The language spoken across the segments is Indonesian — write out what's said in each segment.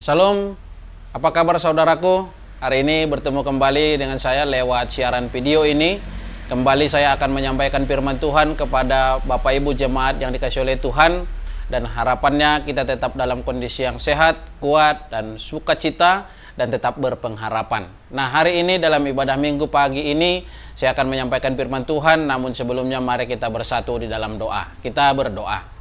Salam, apa kabar saudaraku? Hari ini bertemu kembali dengan saya lewat siaran video ini. Kembali saya akan menyampaikan firman Tuhan kepada Bapak Ibu jemaat yang dikasihi oleh Tuhan. Dan harapannya kita tetap dalam kondisi yang sehat, kuat, dan sukacita, dan tetap berpengharapan. Nah, hari ini dalam ibadah minggu pagi ini, saya akan menyampaikan firman Tuhan. Namun sebelumnya mari kita bersatu di dalam doa. Kita berdoa.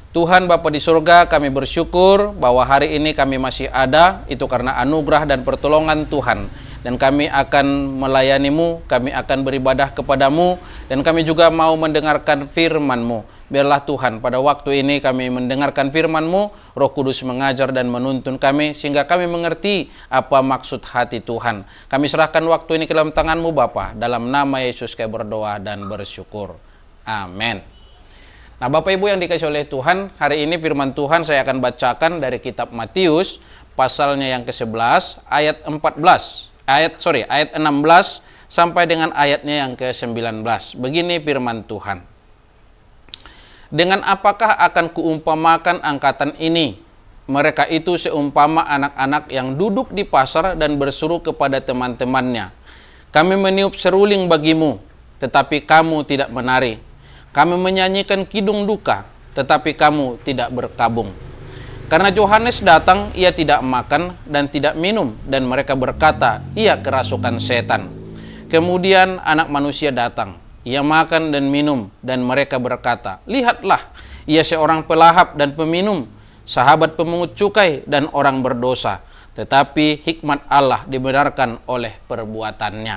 Tuhan Bapa di surga, kami bersyukur bahwa hari ini kami masih ada, itu karena anugerah dan pertolongan Tuhan. Dan kami akan melayani-Mu, kami akan beribadah kepada-Mu, dan kami juga mau mendengarkan firman-Mu. Biarlah Tuhan, pada waktu ini kami mendengarkan firman-Mu, Roh Kudus mengajar dan menuntun kami, sehingga kami mengerti apa maksud hati Tuhan. Kami serahkan waktu ini ke dalam tangan-Mu Bapa, dalam nama Yesus kami berdoa dan bersyukur. Amin. Nah, Bapak Ibu yang dikasihi oleh Tuhan, hari ini firman Tuhan saya akan bacakan dari kitab Matius, pasalnya yang ke-11, ayat 16 sampai dengan ayatnya yang ke-19. Begini firman Tuhan. Dengan apakah akan kuumpamakan angkatan ini? Mereka itu seumpama anak-anak yang duduk di pasar dan berseru kepada teman-temannya. Kami meniup seruling bagimu, tetapi kamu tidak menari. Kami menyanyikan kidung duka, tetapi kamu tidak berkabung. Karena Yohanes datang, ia tidak makan dan tidak minum, dan mereka berkata, ia kerasukan setan. Kemudian anak manusia datang, ia makan dan minum, dan mereka berkata, lihatlah, ia seorang pelahap dan peminum, sahabat pemungut cukai dan orang berdosa. Tetapi hikmat Allah dibenarkan oleh perbuatannya.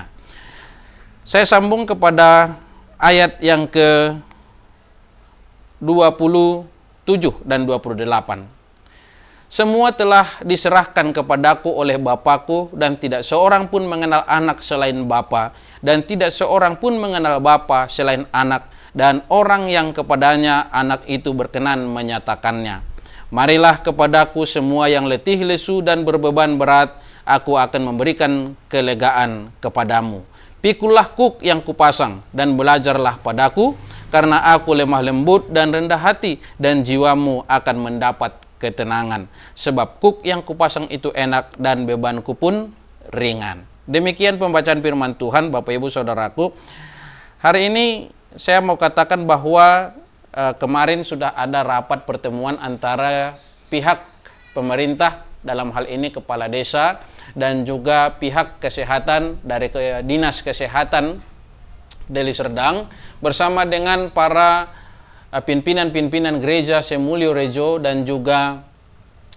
Saya sambung kepada ayat yang ke-27 dan 28. Semua telah diserahkan kepadaku oleh Bapakku, dan tidak seorang pun mengenal anak selain Bapa, dan tidak seorang pun mengenal Bapa selain anak, dan orang yang kepadanya anak itu berkenan menyatakannya. Marilah kepadaku semua yang letih lesu dan berbeban berat, aku akan memberikan kelegaan kepadamu. Pikulah kuk yang kupasang dan belajarlah padaku, karena aku lemah lembut dan rendah hati, dan jiwamu akan mendapat ketenangan. Sebab kuk yang kupasang itu enak dan bebanku pun ringan. Demikian pembacaan firman Tuhan, Bapak Ibu Saudaraku. Hari ini saya mau katakan bahwa kemarin sudah ada rapat pertemuan antara pihak pemerintah, dalam hal ini kepala desa, dan juga pihak kesehatan dari Dinas Kesehatan Deli Serdang bersama dengan para pimpinan-pimpinan gereja Semulyo Rejo dan juga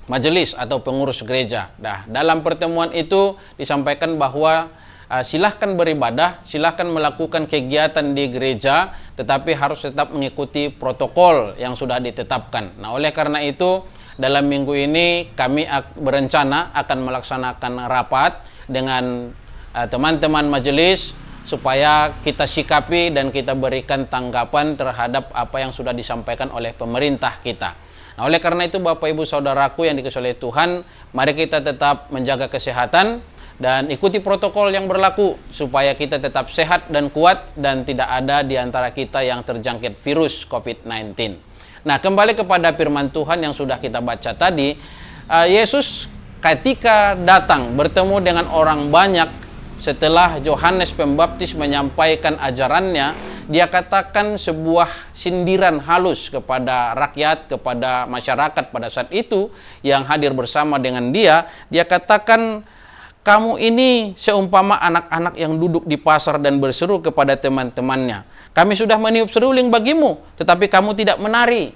majelis atau pengurus gereja. Nah, dalam pertemuan itu disampaikan bahwa silahkan beribadah, silahkan melakukan kegiatan di gereja, tetapi harus tetap mengikuti protokol yang sudah ditetapkan. Nah, oleh karena itu dalam minggu ini kami berencana akan melaksanakan rapat dengan teman-teman majelis supaya kita sikapi dan kita berikan tanggapan terhadap apa yang sudah disampaikan oleh pemerintah kita. Nah, oleh karena itu Bapak Ibu Saudaraku yang dikasihi oleh Tuhan, mari kita tetap menjaga kesehatan dan ikuti protokol yang berlaku supaya kita tetap sehat dan kuat dan tidak ada di antara kita yang terjangkit virus COVID-19. Nah, kembali kepada firman Tuhan yang sudah kita baca tadi, Yesus ketika datang bertemu dengan orang banyak setelah Yohanes Pembaptis menyampaikan ajarannya, dia katakan sebuah sindiran halus kepada rakyat, kepada masyarakat pada saat itu yang hadir bersama dengan dia. Dia katakan, kamu ini seumpama anak-anak yang duduk di pasar dan berseru kepada teman-temannya. Kami sudah meniup seruling bagimu, tetapi kamu tidak menari.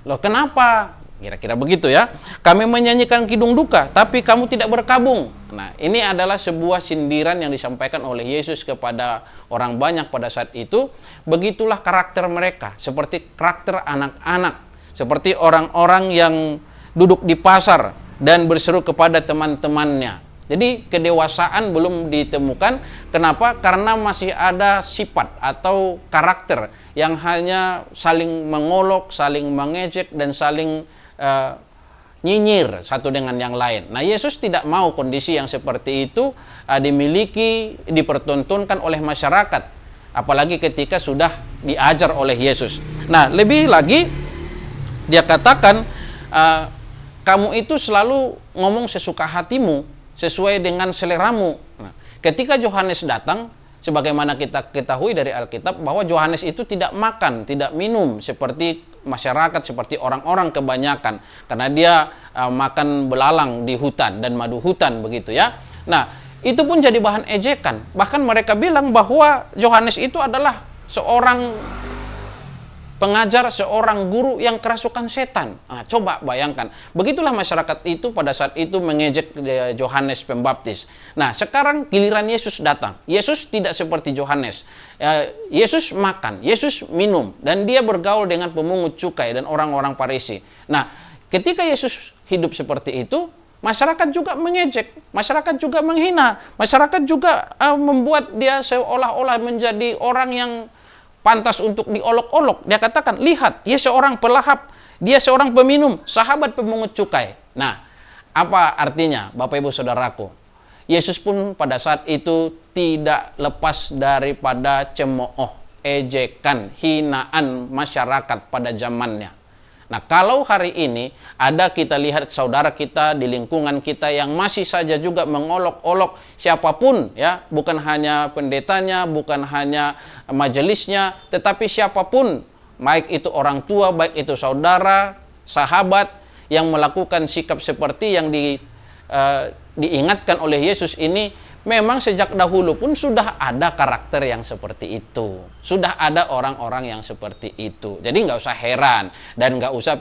Loh, kenapa? Kira-kira begitu ya. Kami menyanyikan kidung duka, tapi kamu tidak berkabung. Nah, ini adalah sebuah sindiran yang disampaikan oleh Yesus kepada orang banyak pada saat itu. Begitulah karakter mereka, seperti karakter anak-anak, seperti orang-orang yang duduk di pasar dan berseru kepada teman-temannya. Jadi kedewasaan belum ditemukan. Kenapa? Karena masih ada sifat atau karakter yang hanya saling mengolok, saling mengejek, dan saling nyinyir satu dengan yang lain. Nah, Yesus tidak mau kondisi yang seperti itu dimiliki, dipertontonkan oleh masyarakat. Apalagi ketika sudah diajar oleh Yesus. Nah, lebih lagi dia katakan kamu itu selalu ngomong sesuka hatimu, sesuai dengan seleramu. Nah, ketika Yohanes datang, sebagaimana kita ketahui dari Alkitab, bahwa Yohanes itu tidak makan, tidak minum, seperti masyarakat, seperti orang-orang kebanyakan. Karena dia makan belalang di hutan dan madu hutan, begitu ya. Nah, itu pun jadi bahan ejekan. Bahkan mereka bilang bahwa Yohanes itu adalah seorang pengajar, seorang guru yang kerasukan setan. Nah, coba bayangkan. Begitulah masyarakat itu pada saat itu mengejek Yohanes Pembaptis. Nah, sekarang giliran Yesus datang. Yesus tidak seperti Yohanes. Yesus makan, Yesus minum, dan dia bergaul dengan pemungut cukai dan orang-orang Farisi. Nah, ketika Yesus hidup seperti itu, masyarakat juga mengejek, masyarakat juga menghina, masyarakat juga membuat dia seolah-olah menjadi orang yang pantas untuk diolok-olok. Dia katakan, lihat, dia seorang pelahap, dia seorang peminum, sahabat pemungut cukai. Nah, apa artinya, Bapak Ibu Saudaraku? Yesus pun pada saat itu tidak lepas daripada cemooh, ejekan, hinaan masyarakat pada zamannya. Nah, kalau hari ini ada kita lihat saudara kita di lingkungan kita yang masih saja juga mengolok-olok siapapun, ya, bukan hanya pendetanya, bukan hanya majelisnya, tetapi siapapun, baik itu orang tua, baik itu saudara, sahabat, yang melakukan sikap seperti yang diingatkan oleh Yesus ini, memang sejak dahulu pun sudah ada karakter yang seperti itu. Sudah ada orang-orang yang seperti itu. Jadi nggak usah heran dan nggak usah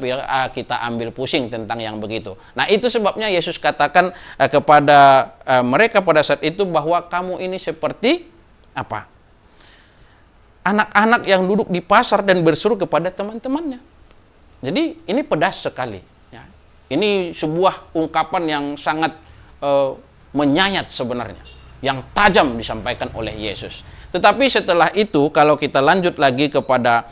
kita ambil pusing tentang yang begitu. Nah, itu sebabnya Yesus katakan kepada mereka pada saat itu bahwa kamu ini seperti apa? Anak-anak yang duduk di pasar dan berseru kepada teman-temannya. Jadi ini pedas sekali. Ya. Ini sebuah ungkapan yang sangat menyayat sebenarnya, yang tajam disampaikan oleh Yesus. Tetapi setelah itu, kalau kita lanjut lagi kepada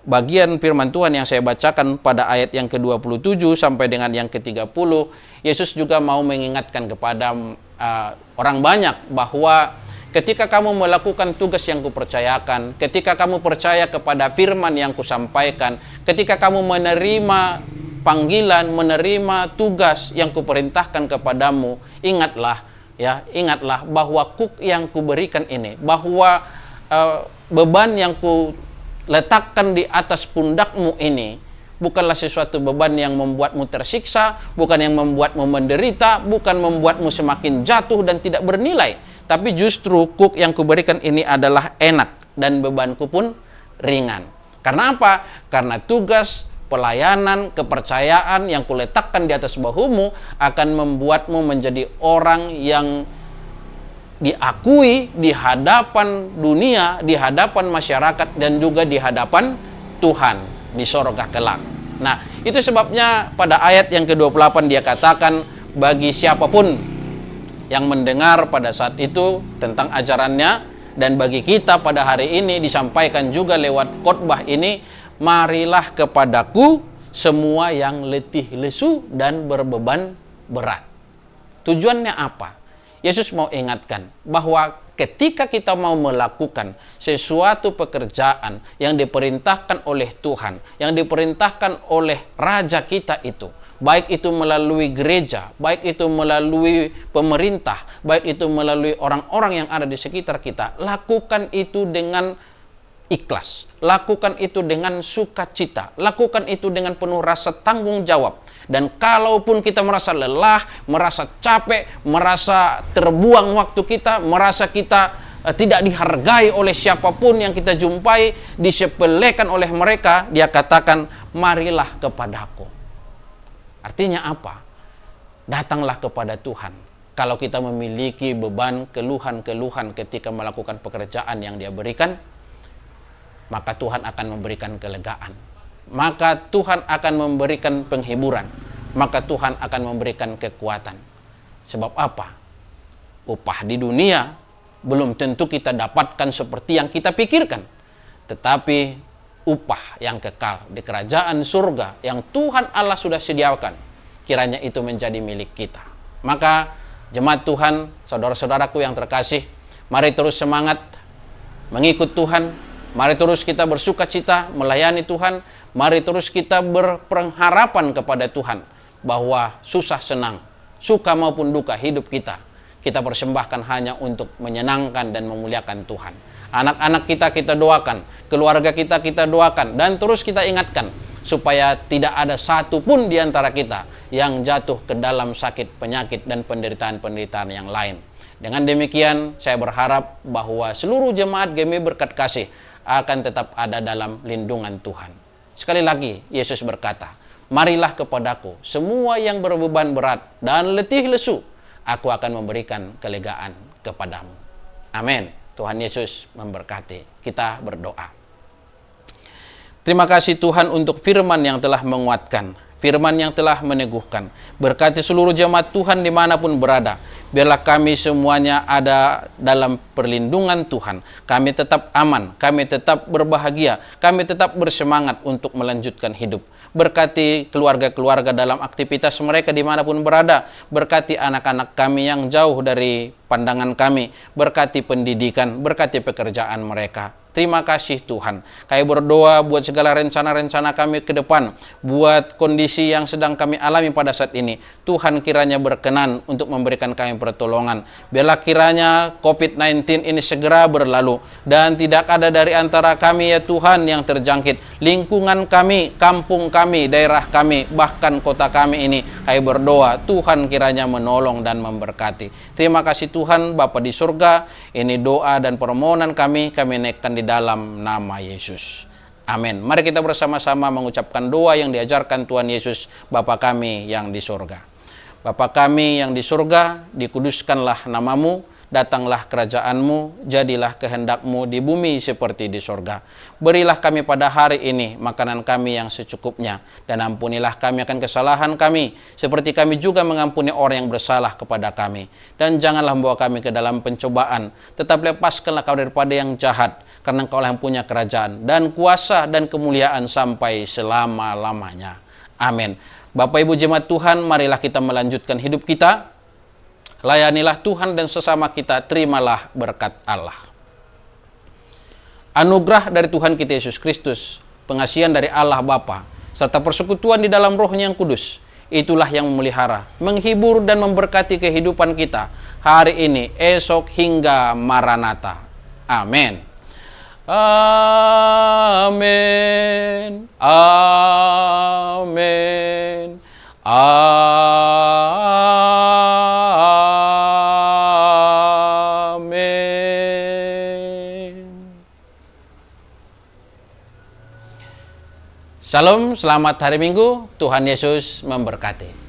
bagian firman Tuhan yang saya bacakan pada ayat yang ke-27 sampai dengan yang ke-30, Yesus juga mau mengingatkan kepada orang banyak bahwa ketika kamu melakukan tugas yang kupercayakan, ketika kamu percaya kepada firman yang kusampaikan, ketika kamu menerima panggilan, menerima tugas yang kuperintahkan kepadamu, ingatlah bahwa kuk yang kuberikan ini, bahwa beban yang kuletakkan di atas pundakmu ini bukanlah sesuatu beban yang membuatmu tersiksa, bukan yang membuatmu menderita, bukan membuatmu semakin jatuh dan tidak bernilai, tapi justru kuk yang kuberikan ini adalah enak dan bebanku pun ringan. Karena apa? Karena tugas, pelayanan, kepercayaan yang kuletakkan di atas bahumu akan membuatmu menjadi orang yang diakui di hadapan dunia, di hadapan masyarakat, dan juga di hadapan Tuhan di sorga kelak. Nah, itu sebabnya pada ayat yang ke-28 dia katakan, bagi siapapun yang mendengar pada saat itu tentang ajarannya, dan bagi kita pada hari ini disampaikan juga lewat khotbah ini, marilah kepadaku semua yang letih lesu dan berbeban berat. Tujuannya apa? Yesus mau ingatkan bahwa ketika kita mau melakukan sesuatu pekerjaan yang diperintahkan oleh Tuhan, yang diperintahkan oleh Raja kita itu, baik itu melalui gereja, baik itu melalui pemerintah, baik itu melalui orang-orang yang ada di sekitar kita, lakukan itu dengan ikhlas, lakukan itu dengan sukacita, lakukan itu dengan penuh rasa tanggung jawab. Dan kalaupun kita merasa lelah, merasa capek, merasa terbuang waktu kita, merasa kita tidak dihargai oleh siapapun yang kita jumpai, disepelekan oleh mereka, dia katakan, marilah kepadaku. Artinya apa? Datanglah kepada Tuhan. Kalau kita memiliki beban, keluhan-keluhan ketika melakukan pekerjaan yang dia berikan, maka Tuhan akan memberikan kelegaan. Maka Tuhan akan memberikan penghiburan. Maka Tuhan akan memberikan kekuatan. Sebab apa? Upah di dunia belum tentu kita dapatkan seperti yang kita pikirkan. Tetapi upah yang kekal di kerajaan surga yang Tuhan Allah sudah sediakan, kiranya itu menjadi milik kita. Maka jemaat Tuhan, saudara-saudaraku yang terkasih, mari terus semangat mengikut Tuhan. Mari terus kita bersuka cita melayani Tuhan. Mari terus kita berpengharapan kepada Tuhan. bahwa susah senang, suka maupun duka hidup kita persembahkan hanya untuk menyenangkan dan memuliakan Tuhan. Anak-anak kita doakan, keluarga kita doakan, dan terus kita ingatkan supaya tidak ada satu pun di antara kita yang jatuh ke dalam sakit, penyakit, dan penderitaan-penderitaan yang lain. Dengan demikian, saya berharap bahwa seluruh jemaat GMI Berkat Kasih akan tetap ada dalam lindungan Tuhan. Sekali lagi, Yesus berkata, "Marilah kepadaku, semua yang berbeban berat dan letih lesu, aku akan memberikan kelegaan kepadamu." Amin. Tuhan Yesus memberkati. Kita berdoa. Terima kasih Tuhan untuk firman yang telah menguatkan, firman yang telah meneguhkan. Berkati seluruh jemaat Tuhan dimanapun berada. Biarlah kami semuanya ada dalam perlindungan Tuhan. Kami tetap aman, kami tetap berbahagia, kami tetap bersemangat untuk melanjutkan hidup. Berkati keluarga-keluarga dalam aktivitas mereka dimanapun berada. Berkati anak-anak kami yang jauh dari pandangan kami. Berkati pendidikan, berkati pekerjaan mereka. Terima kasih Tuhan. Kami berdoa buat segala rencana-rencana kami ke depan, buat kondisi yang sedang kami alami pada saat ini. Tuhan kiranya berkenan untuk memberikan kami pertolongan. Biarlah kiranya COVID-19 ini segera berlalu dan tidak ada dari antara kami ya Tuhan yang terjangkit. Lingkungan kami, kampung kami, daerah kami, bahkan kota kami ini, kami berdoa Tuhan kiranya menolong dan memberkati. Terima kasih Tuhan Bapa di surga. Ini doa dan permohonan kami naikkan di dalam nama Yesus. Amin. Mari kita bersama-sama mengucapkan doa yang diajarkan Tuhan Yesus, Bapa kami yang di surga. Bapa kami yang di surga, dikuduskanlah namamu, datanglah kerajaanmu, jadilah kehendakmu di bumi seperti di surga. Berilah kami pada hari ini makanan kami yang secukupnya, dan ampunilah kami akan kesalahan kami, seperti kami juga mengampuni orang yang bersalah kepada kami. Dan janganlah membawa kami ke dalam pencobaan, tetap lepaskanlah kami daripada yang jahat, karena Engkau yang punya kerajaan dan kuasa dan kemuliaan sampai selama-lamanya. Amin. Bapak Ibu jemaat Tuhan, marilah kita melanjutkan hidup kita. Layanilah Tuhan dan sesama kita, terimalah berkat Allah. Anugerah dari Tuhan kita Yesus Kristus, pengasihan dari Allah Bapa, serta persekutuan di dalam Roh-Nya yang kudus, itulah yang memelihara, menghibur dan memberkati kehidupan kita hari ini, esok hingga Maranatha. Amin. Amin. Amin. Amin. Shalom, selamat hari Minggu. Tuhan Yesus memberkati.